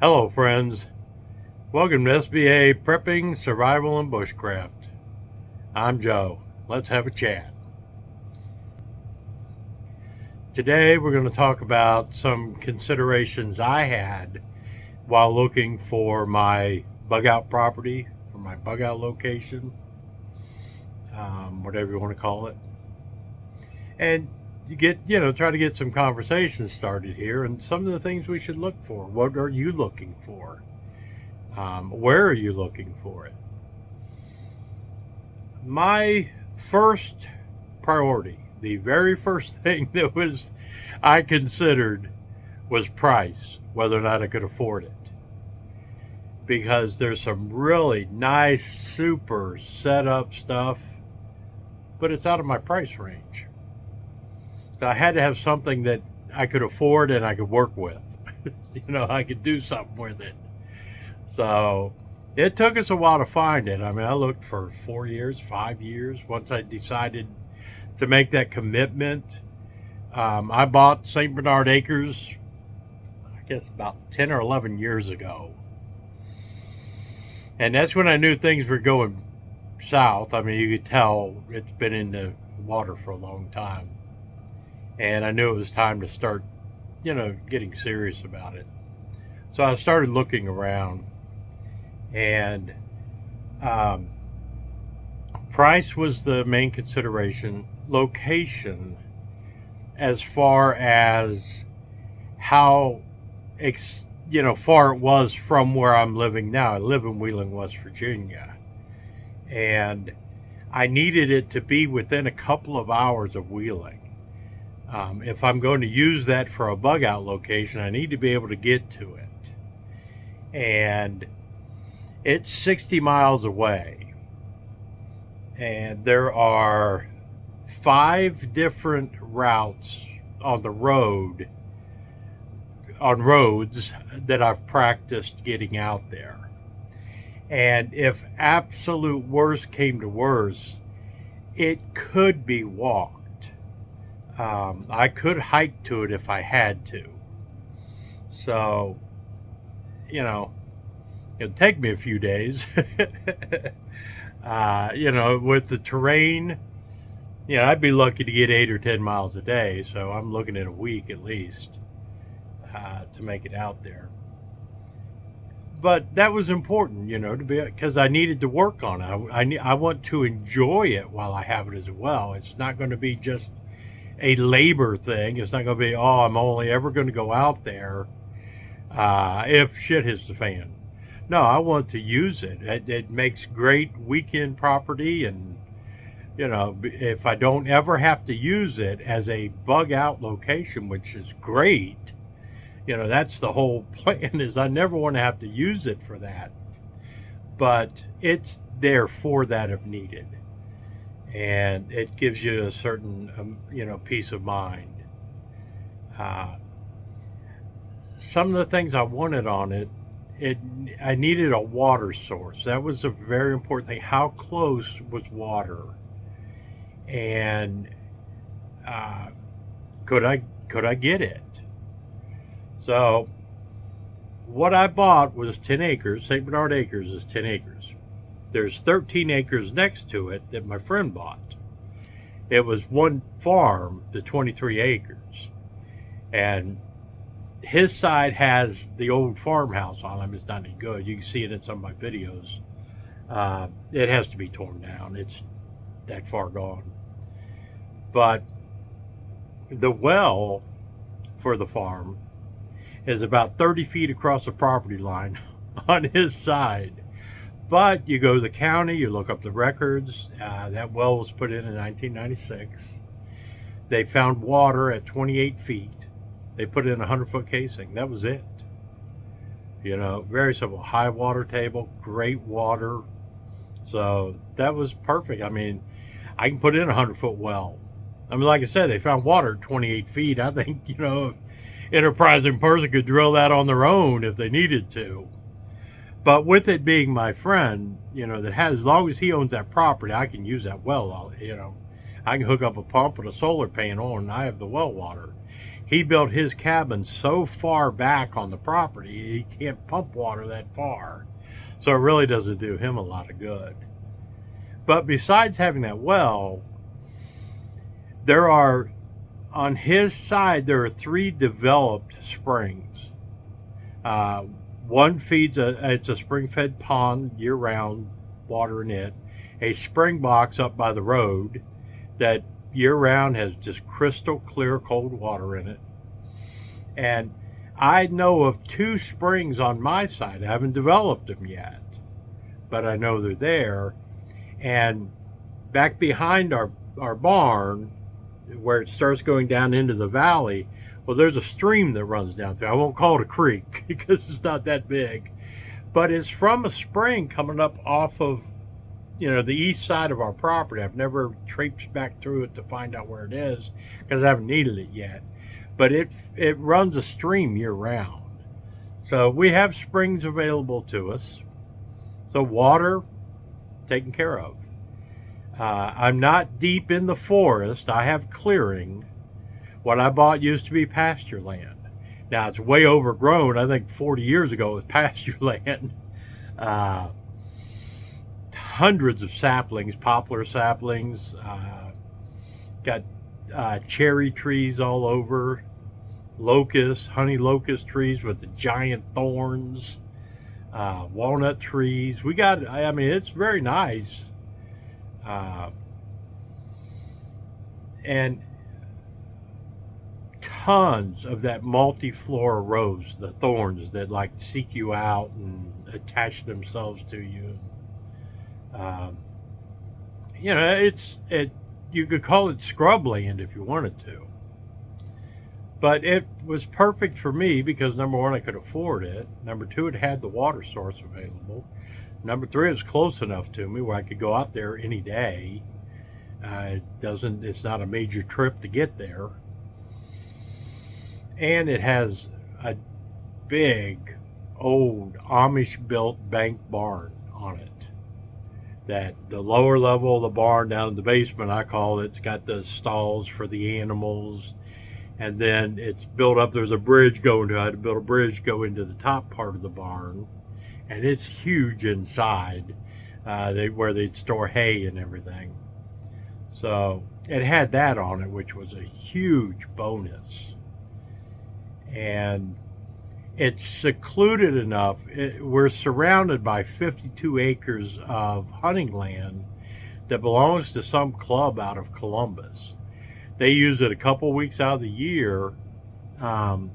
Hello, friends. Welcome to SBA Prepping, Survival, and Bushcraft. I'm Joe. Let's have a chat. Today, we're going to talk about some considerations I had while looking for my bug out property, or my bug out location, whatever you want to call it. And try to get some conversations started here and some of the things we should look for. What are you looking for? Where are you looking for it? My first priority, the very first thing that I considered was price, whether or not I could afford it. Because there's some really nice, super setup stuff, but it's out of my price range. So I had to have something that I could afford and I could work with. I could do something with it. So it took us a while to find it. I mean, I looked for 4 years, 5 years. Once I decided to make that commitment, I bought St. Bernard Acres, I guess about 10 or 11 years ago. And that's when I knew things were going south. I mean, you could tell it's been in the water for a long time. And I knew it was time to start, getting serious about it. So I started looking around, and price was the main consideration. Location, as far as how far it was from where I'm living now. I live in Wheeling, West Virginia, and I needed it to be within a couple of hours of Wheeling. If I'm going to use that for a bug out location, I need to be able to get to it. And it's 60 miles away. And there are 5 different routes on roads that I've practiced getting out there. And if absolute worst came to worst, it could be walked. I could hike to it if I had to. So, it'd take me a few days. With the terrain, I'd be lucky to get 8 or 10 miles a day. So I'm looking at a week at least to make it out there. But that was important, because I needed to work on it. I want to enjoy it while I have it as well. It's not going to be just a labor thing. It's not going to be, I'm only ever going to go out there if shit hits the fan. No, I want to use it. It makes great weekend property, and if I don't ever have to use it as a bug out location, which is great, that's the whole plan, is I never want to have to use it for that, but it's there for that if needed. And it gives you a certain, peace of mind. Some of the things I wanted on it, I needed a water source. That was a very important thing. How close was water? And could I get it? So what I bought was 10 acres. St. Bernard Acres is 10 acres. There's 13 acres next to it that my friend bought. It was one farm to 23 acres. And his side has the old farmhouse on him. It's not any good. You can see it in some of my videos. It has to be torn down. It's that far gone. But the well for the farm is about 30 feet across the property line on his side. But you go to the county, you look up the records. That well was put in 1996. They found water at 28 feet. They put in a 100-foot casing. That was it. Very simple. High water table, great water. So that was perfect. I mean, I can put in a 100-foot well. I mean, like I said, they found water at 28 feet. I think, enterprising person could drill that on their own if they needed to. But with it being my friend, that has, as long as he owns that property, I can use that well, I can hook up a pump and a solar panel, and I have the well water. He built his cabin so far back on the property, he can't pump water that far. So it really doesn't do him a lot of good. But besides having that well, there are, on his side, there are 3 developed springs. One feeds it's a spring-fed pond year-round, water in it. A spring box up by the road that year-round has just crystal clear cold water in it. And I know of 2 springs on my side. I haven't developed them yet, but I know they're there. And back behind our barn, where it starts going down into the valley, well, there's a stream that runs down through. I won't call it a creek because it's not that big, but it's from a spring coming up off of, the east side of our property. I've never traipsed back through it to find out where it is because I haven't needed it yet. But it runs a stream year round. So we have springs available to us. So water taken care of. I'm not deep in the forest. I have clearing. What I bought used to be pasture land. Now it's way overgrown. I think 40 years ago it was pasture land. Hundreds of saplings, poplar saplings. Got cherry trees all over. Locusts, honey locust trees with the giant thorns. Walnut trees. It's very nice. And tons of that multiflora rose, the thorns that like seek you out and attach themselves to you. You could call it scrubland if you wanted to. But it was perfect for me because number 1, I could afford it. Number 2, it had the water source available. Number 3, it was close enough to me where I could go out there any day. It's not a major trip to get there. And it has a big, old, Amish-built bank barn on it. That the lower level of the barn down in the basement, I call it, it's got the stalls for the animals. And then it's built up, there's a bridge going to, I had to build a bridge go into the top part of the barn. And it's huge inside, where they'd store hay and everything. So it had that on it, which was a huge bonus. And it's secluded enough. We're surrounded by 52 acres of hunting land that belongs to some club out of Columbus. They use it a couple weeks out of the year. And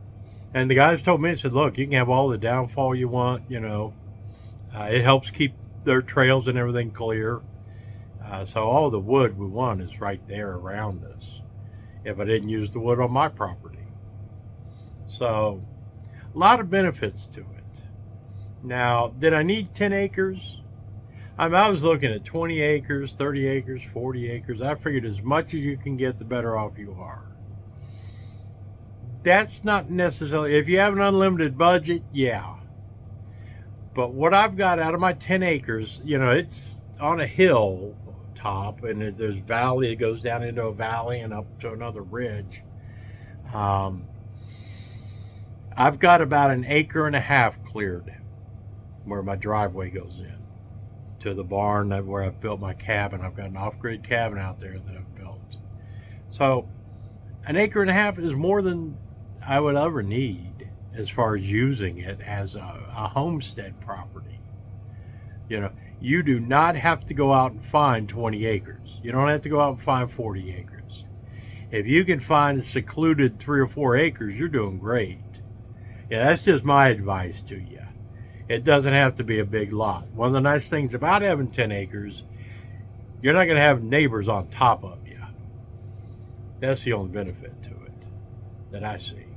the guys told me, they said, look, you can have all the downfall you want, it helps keep their trails and everything clear. So all the wood we want is right there around us if I didn't use the wood on my property. So a lot of benefits to it. Now, did I need 10 acres? I was looking at 20 acres, 30 acres, 40 acres. I figured as much as you can get, the better off you are. That's not necessarily, if you have an unlimited budget, yeah. But what I've got out of my 10 acres, it's on a hill top, and there's valley. It goes down into a valley and up to another ridge. I've got about 1.5 acres cleared where my driveway goes in to the barn where I've built my cabin. I've got an off-grid cabin out there that I've built. So 1.5 acres is more than I would ever need as far as using it as a homestead property. You do not have to go out and find 20 acres. You don't have to go out and find 40 acres. If you can find a secluded 3 or 4 acres, you're doing great. Yeah, that's just my advice to you. It doesn't have to be a big lot. One of the nice things about having 10 acres, you're not going to have neighbors on top of you. That's the only benefit to it that I see.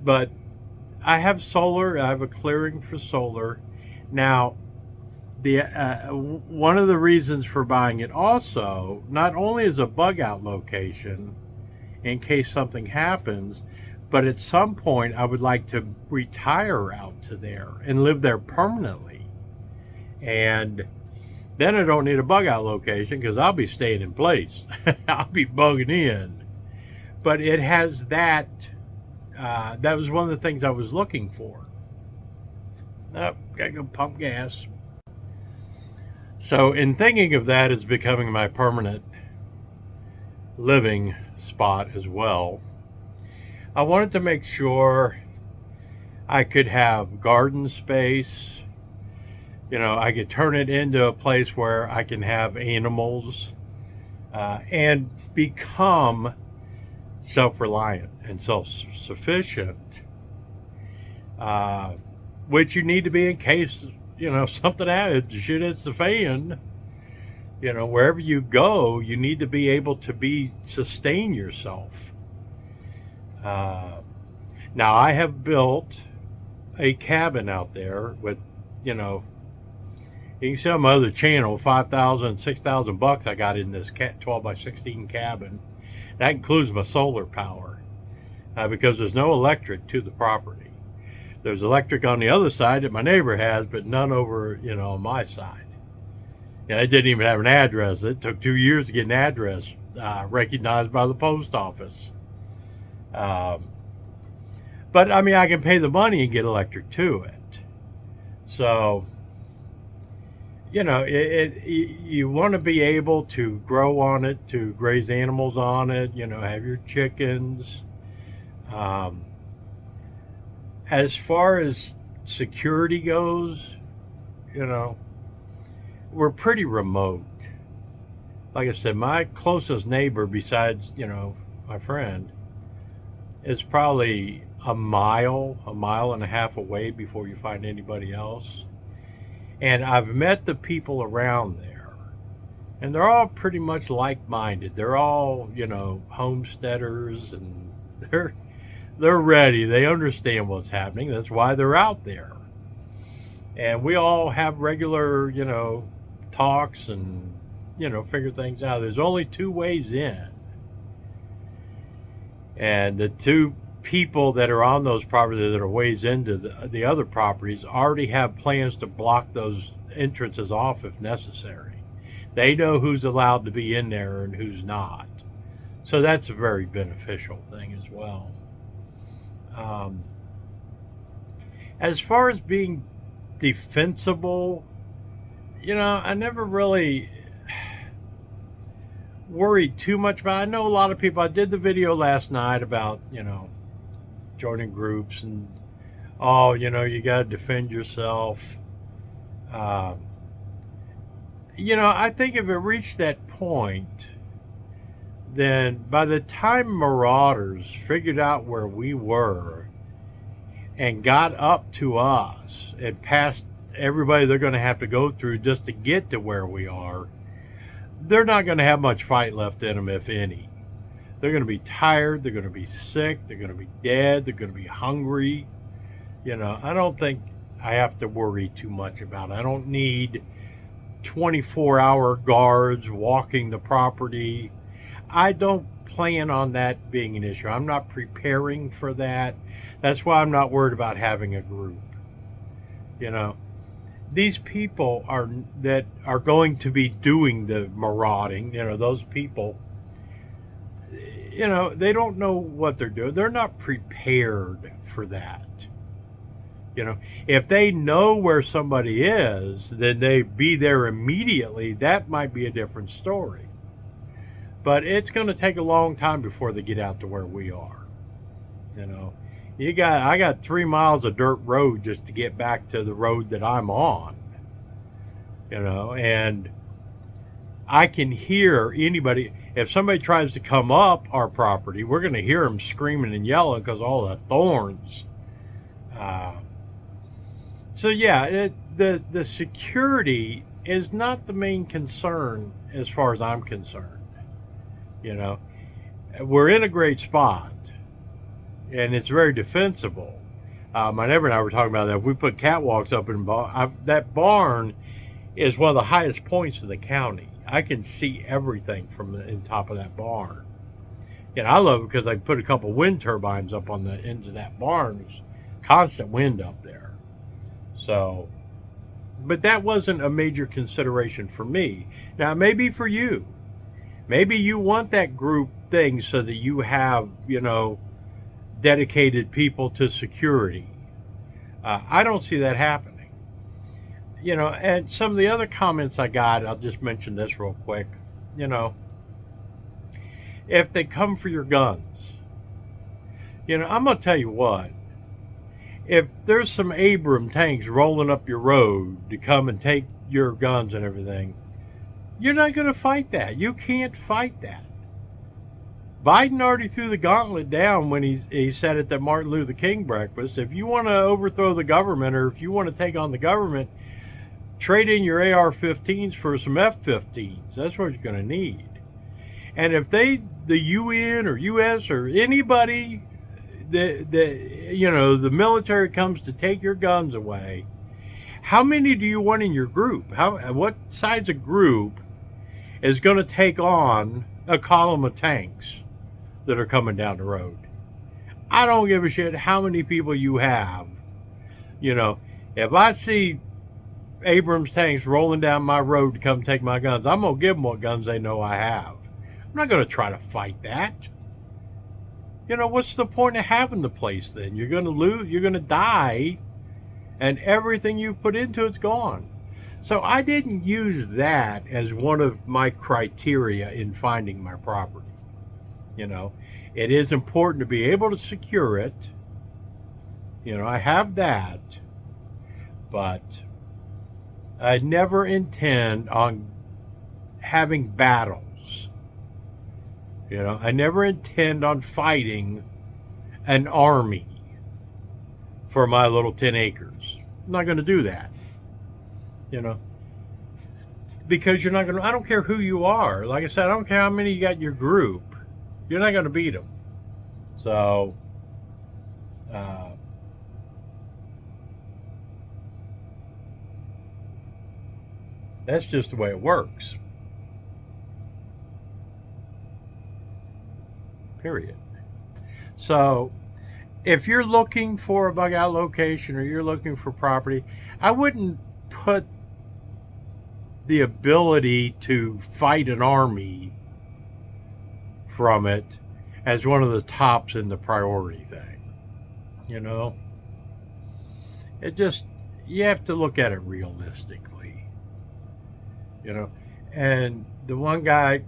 But I have solar. I have a clearing for solar. Now, one of the reasons for buying it also, not only is a bug out location in case something happens, but at some point I would like to retire out to there and live there permanently. And Then I don't need a bug out location because I'll be staying in place. I'll be bugging in. But it has that. That was one of the things I was looking for. Oh, gotta go pump gas. So, in thinking of that as becoming my permanent living spot as well, I wanted to make sure I could have garden space. I could turn it into a place where I can have animals and become self-reliant and self-sufficient, which you need to be in case something happens, shit hits the fan. Wherever you go, you need to be able to sustain yourself. Now I have built a cabin out there with, you can see on my other channel, $5,000, $6,000 I got in this 12 by 16 cabin. That includes my solar power because there's no electric to the property. There's electric on the other side that my neighbor has, but none over, on my side. It didn't even have an address. It took 2 years to get an address recognized by the post office. But I mean, I can pay the money and get electric to it. So, you want to be able to grow on it, to graze animals on it, have your chickens. As far as security goes, we're pretty remote. Like I said, my closest neighbor besides, my friend, is probably a mile and a half away before you find anybody else. And I've met the people around there, and they're all pretty much like-minded. They're all, homesteaders, and they're ready. They understand what's happening. That's why they're out there. And we all have regular, talks and, figure things out. There's only two ways in. And the two people that are on those properties that are ways into the other properties already have plans to block those entrances off if necessary. They know who's allowed to be in there and who's not. So that's a very beneficial thing as well. As far as being defensible, I never really worried too much about it. I know a lot of people, I did the video last night about, joining groups and, you got to defend yourself. I think if it reached that point, then by the time marauders figured out where we were and got up to us and past everybody they're going to have to go through just to get to where we are, they're not going to have much fight left in them, if any. They're going to be tired, they're going to be sick, they're going to be dead, they're going to be hungry. I don't think I have to worry too much about it. I don't need 24-hour guards walking the property. I don't plan on that being an issue. I'm not preparing for that. That's why I'm not worried about having a group. These people that are going to be doing the marauding, those people, they don't know what they're doing. They're not prepared for that. If they know where somebody is, then they be there immediately. That might be a different story. But it's going to take a long time before they get out to where we are. I got 3 miles of dirt road just to get back to the road that I'm on. And I can hear anybody. If somebody tries to come up our property, we're going to hear them screaming and yelling because all the thorns. So yeah, the security is not the main concern as far as I'm concerned. We're in a great spot, and it's very defensible. My neighbor and I were talking about that. We put catwalks up in that barn is one of the highest points in the county. I can see everything from the top of that barn. I love it because I put a couple wind turbines up on the ends of that barn. There's constant wind up there. So, But that wasn't a major consideration for me. Now, maybe for you. Maybe you want that group thing so that you have, dedicated people to security. I don't see that happening. And some of the other comments I got, I'll just mention this real quick. You know, if they come for your guns, I'm going to tell you what, if there's some Abram tanks rolling up your road to come and take your guns and everything, you're not going to fight that. You can't fight that. Biden already threw the gauntlet down when he said at the Martin Luther King breakfast. If you want to overthrow the government, or if you want to take on the government, trade in your AR-15s for some F-15s. That's what you're going to need. And if the UN or US or anybody, the military comes to take your guns away, how many do you want in your group? What size of group is going to take on a column of tanks that are coming down the road? I don't give a shit how many people you have. If I see Abrams tanks rolling down my road to come take my guns, I'm going to give them what guns they know I have. I'm not going to try to fight that. What's the point of having the place then? You're going to lose, you're going to die, and everything you put into it's gone. So I didn't use that as one of my criteria in finding my property. It is important to be able to secure it. I have that, but I never intend on having battles. I never intend on fighting an army for my little 10 acres. I'm not going to do that. Because you're not going to, I don't care who you are. Like I said, I don't care how many you got in your group. You're not going to beat them. So, that's just the way it works. Period. So, if you're looking for a bug out location or you're looking for property, I wouldn't put the ability to fight an army from it as one of the tops in the priority thing. It just, you have to look at it realistically. And the one guy,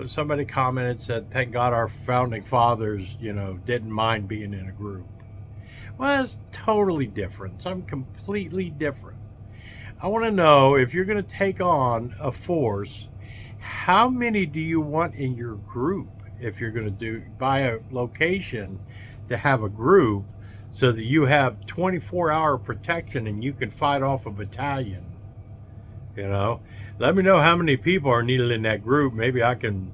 somebody commented, said, thank God our founding fathers, didn't mind being in a group. Well, that's totally different. Something completely different. I want to know, if you're going to take on a force, how many do you want in your group? If you're going to buy a location to have a group so that you have 24-hour protection and you can fight off a battalion. Let me know how many people are needed in that group. Maybe I can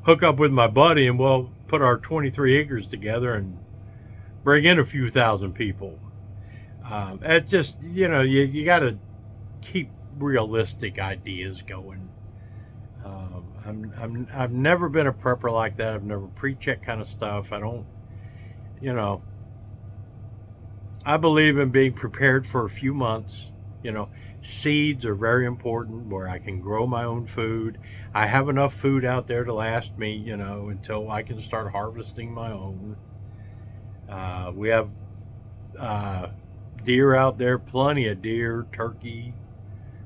hook up with my buddy and we'll put our 23 acres together and bring in a few thousand people. It's just, you got to keep realistic ideas going. I've never been a prepper like that. I've never preached that kind of stuff. I don't, I believe in being prepared for a few months. Seeds are very important where I can grow my own food. I have enough food out there to last me, until I can start harvesting my own. We have deer out there, plenty of deer, turkey,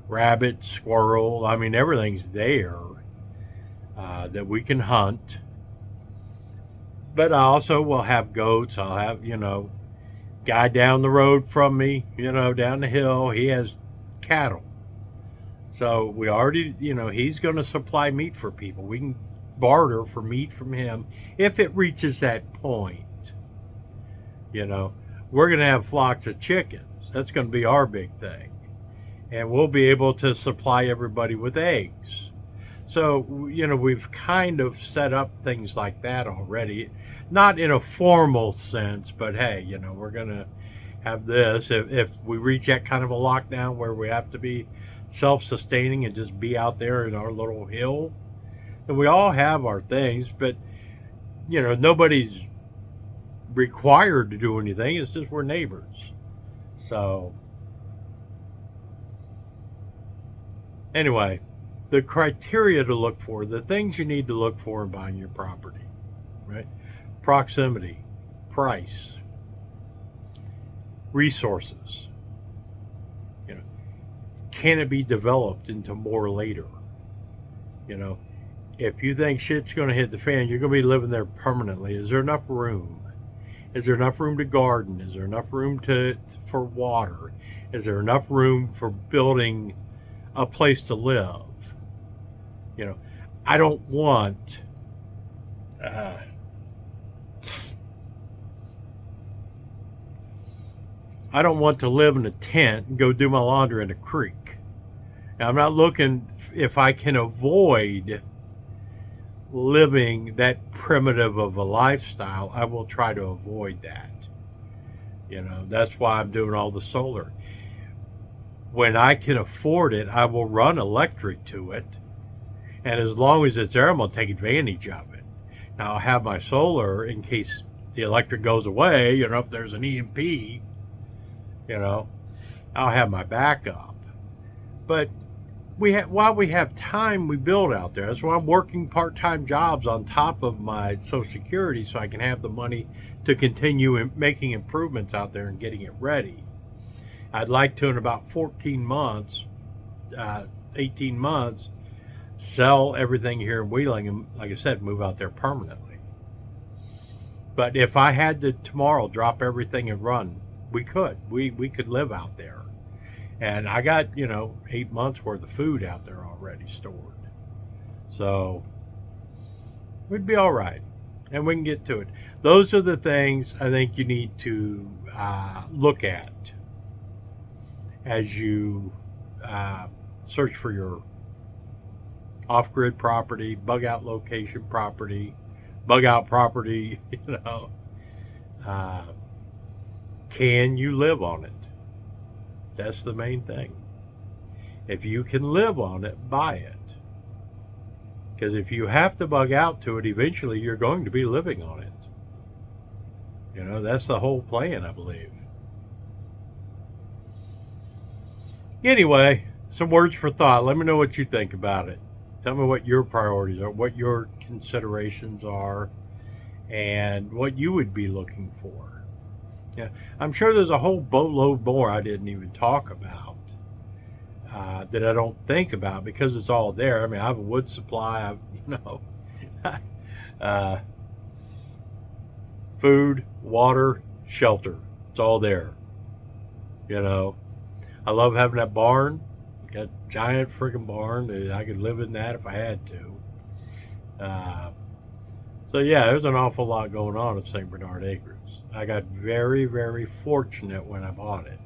rabbit, squirrel. I mean, everything's there that we can hunt. But I also will have goats. I'll have, guy down the road from me, down the hill, he has cattle. So we already, he's going to supply meat for people. We can barter for meat from him if it reaches that point. We're going to have flocks of chickens. That's going to be our big thing. And we'll be able to supply everybody with eggs. So, we've kind of set up things like that already. Not in a formal sense, but hey, we're going to have this. If we reach that kind of a lockdown where we have to be self-sustaining and just be out there in our little hill, then we all have our things, but, nobody's required to do anything. It's just we're neighbors. So, Anyway, the criteria to look for, the things you need to look for in buying your property, right? Proximity, price, resources. You know, can it be developed into more later? You know, if you think shit's going to hit the fan, you're going to be living there permanently. Is there enough room? Is there enough room to garden? Is there enough room for water? Is there enough room for building a place to live? You know, I don't want I don't want to live in a tent and go do my laundry in a creek. Now, I'm not looking if I can avoid living that primitive of a lifestyle. I will try to avoid that. You know, that's why I'm doing all the solar. When I can afford it, I will run electric to it. And as long as it's there, I'm going to take advantage of it. Now, I'll have my solar in case the electric goes away. You know, if there's an EMP, you know, I'll have my backup. But while we have time, we build out there. That's why I'm working part-time jobs on top of my Social Security so I can have the money to continue making improvements out there and getting it ready. I'd like to, in about 14 months, 18 months, sell everything here in Wheeling and, like I said, move out there permanently. But if I had to tomorrow drop everything and run, we could. We could live out there. And I got, 8 months worth of food out there already stored. So we'd be all right. And we can get to it. Those are the things I think you need to look at as you search for your off-grid property, bug-out location property, bug-out property, can you live on it? That's the main thing. If you can live on it, buy it. Because if you have to bug out to it, eventually you're going to be living on it. That's the whole plan, I believe. Anyway, some words for thought. Let me know what you think about it. Tell me what your priorities are, what your considerations are, and what you would be looking for. Yeah, I'm sure there's a whole boatload more I didn't even talk about that I don't think about because it's all there. I mean, I have a wood supply, food, water, shelter. It's all there. I love having that barn. Got a giant freaking barn. I could live in that if I had to. So yeah, there's an awful lot going on at St. Bernard Acres. I got very, very fortunate when I bought it.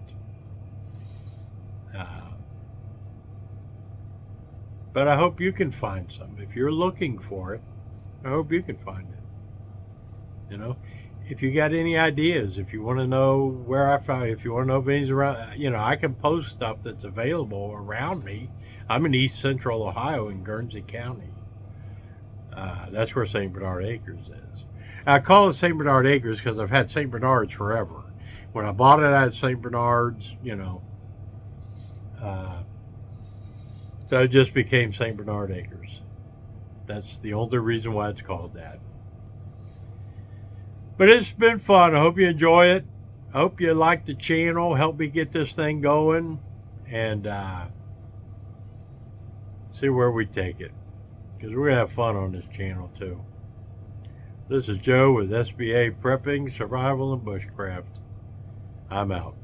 But I hope you can find some. If you're looking for it, I hope you can find it. If you got any ideas, if you want to know where I found, if you want to know if anything's around, I can post stuff that's available around me. I'm in East Central Ohio in Guernsey County. That's where St. Bernard Acres is. I call it St. Bernard Acres because I've had St. Bernards forever. When I bought it, I had St. Bernards, so it just became St. Bernard Acres. That's the only reason why it's called that. But it's been fun. I hope you enjoy it. I hope you like the channel. Help me get this thing going and see where we take it. Because we're going to have fun on this channel too. This is Joe with SBA Prepping, Survival, and Bushcraft. I'm out.